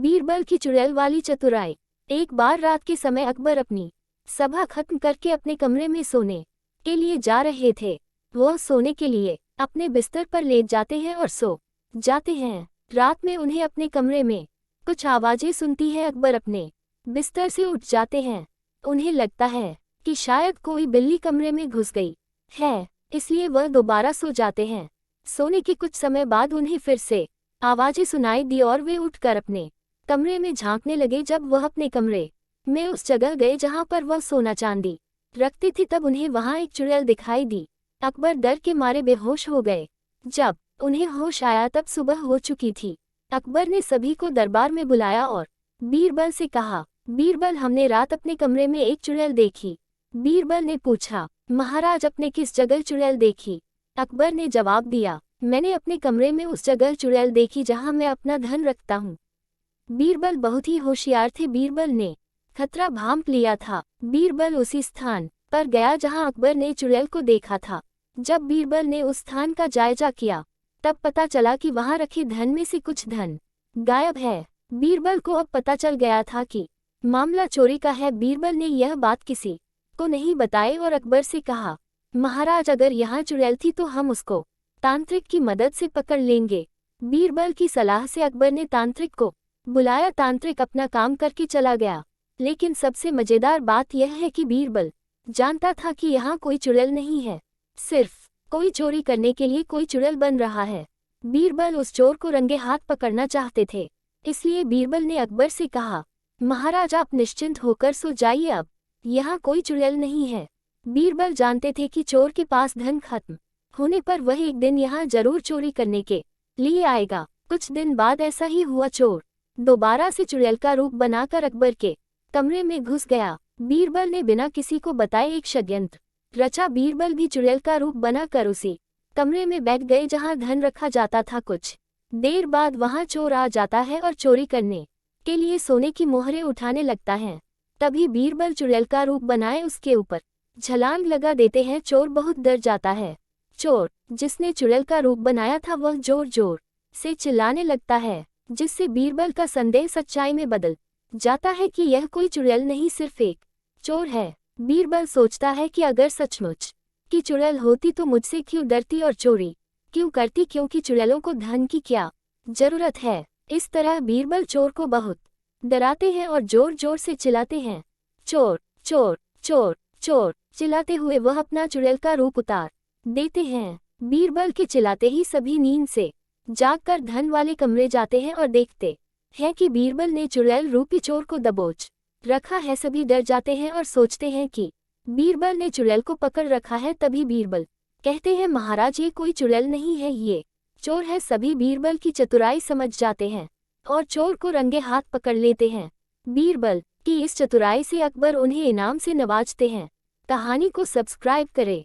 बीरबल की चुड़ैल वाली चतुराई। एक बार रात के समय अकबर अपनी सभा खत्म करके अपने कमरे में सोने के लिए जा रहे थे। वह सोने के लिए अपने बिस्तर पर लेट जाते हैं और सो जाते हैं। रात में उन्हें अपने कमरे में कुछ आवाजें सुनती है। अकबर अपने बिस्तर से उठ जाते हैं। उन्हें लगता है कि शायद कोई बिल्ली कमरे में घुस गई है, इसलिए वह दोबारा सो जाते हैं। सोने के कुछ समय बाद उन्हें फिर से आवाजें सुनाई दी और वे उठकर अपने कमरे में झांकने लगे। जब वह अपने कमरे में उस जगह गए जहां पर वह सोना चांदी रखती थी, तब उन्हें वहां एक चुड़ैल दिखाई दी। अकबर डर के मारे बेहोश हो गए। जब उन्हें होश आया तब सुबह हो चुकी थी। अकबर ने सभी को दरबार में बुलाया और बीरबल से कहा, बीरबल, हमने रात अपने कमरे में एक चुड़ैल देखी। बीरबल ने पूछा, महाराज, अपने किस जगह चुड़ैल देखी? अकबर ने जवाब दिया, मैंने अपने कमरे में उस जगह चुड़ैल देखी जहां मैं अपना धन रखता हूं। बीरबल बहुत ही होशियार थे। बीरबल ने खतरा भांप लिया था। बीरबल उसी स्थान पर गया जहां अकबर ने चुड़ैल को देखा था। जब बीरबल ने उस स्थान का जायजा किया तब पता चला कि वहां रखे धन में से कुछ धन गायब है। बीरबल को अब पता चल गया था कि मामला चोरी का है। बीरबल ने यह बात किसी को नहीं बताई और अकबर से कहा, महाराज, अगर यहाँ चुड़ैल थी तो हम उसको तांत्रिक की मदद से पकड़ लेंगे। बीरबल की सलाह से अकबर ने तांत्रिक को बुलाया। तांत्रिक अपना काम करके चला गया। लेकिन सबसे मजेदार बात यह है कि बीरबल जानता था कि यहाँ कोई चुड़ैल नहीं है, सिर्फ कोई चोरी करने के लिए कोई चुड़ैल बन रहा है। बीरबल उस चोर को रंगे हाथ पकड़ना चाहते थे, इसलिए बीरबल ने अकबर से कहा, महाराज, आप निश्चिंत होकर सो जाइए, अब यहाँ कोई चुड़ैल नहीं है। बीरबल जानते थे कि चोर के पास धन खत्म होने पर वह एक दिन यहाँ जरूर चोरी करने के लिए आएगा। कुछ दिन बाद ऐसा ही हुआ। चोर दोबारा से चुड़ैल का रूप बनाकर अकबर के कमरे में घुस गया। बीरबल ने बिना किसी को बताए एक षड्यंत्र रचा। बीरबल भी चुड़ैल का रूप बनाकर उसी कमरे में बैठ गए जहां धन रखा जाता था। कुछ देर बाद वहां चोर आ जाता है और चोरी करने के लिए सोने की मोहरें उठाने लगता है। तभी बीरबल चुड़ैल का रूप बनाए उसके ऊपर छलांग लगा देते हैं। चोर बहुत डर जाता है। चोर जिसने चुड़ैल का रूप बनाया था वह जोर जोर से चिल्लाने लगता है, जिससे बीरबल का संदेह सच्चाई में बदल जाता है कि यह कोई चुड़ैल नहीं, सिर्फ एक चोर है। बीरबल सोचता है कि अगर सचमुच की चुड़ैल होती तो मुझसे क्यों डरती और चोरी क्यों करती, क्योंकि चुड़ैलों को धन की क्या जरूरत है। इस तरह बीरबल चोर को बहुत डराते हैं और जोर जोर से चिल्लाते हैं, चोर चोर चोर चोर। चिल्लाते हुए वह अपना चुड़ैल का रूप उतार देते हैं। बीरबल के चिल्लाते ही सभी नींद से जागकर धन वाले कमरे जाते हैं और देखते हैं कि बीरबल ने चुड़ैल रूपी चोर को दबोच रखा है। सभी डर जाते हैं और सोचते हैं कि बीरबल ने चुड़ैल को पकड़ रखा है। तभी बीरबल कहते हैं, महाराज, ये कोई चुड़ैल नहीं है, ये चोर है। सभी बीरबल की चतुराई समझ जाते हैं और चोर को रंगे हाथ पकड़ लेते हैं। बीरबल की इस चतुराई से अकबर उन्हें इनाम से नवाजते हैं। कहानी को सब्सक्राइब करें।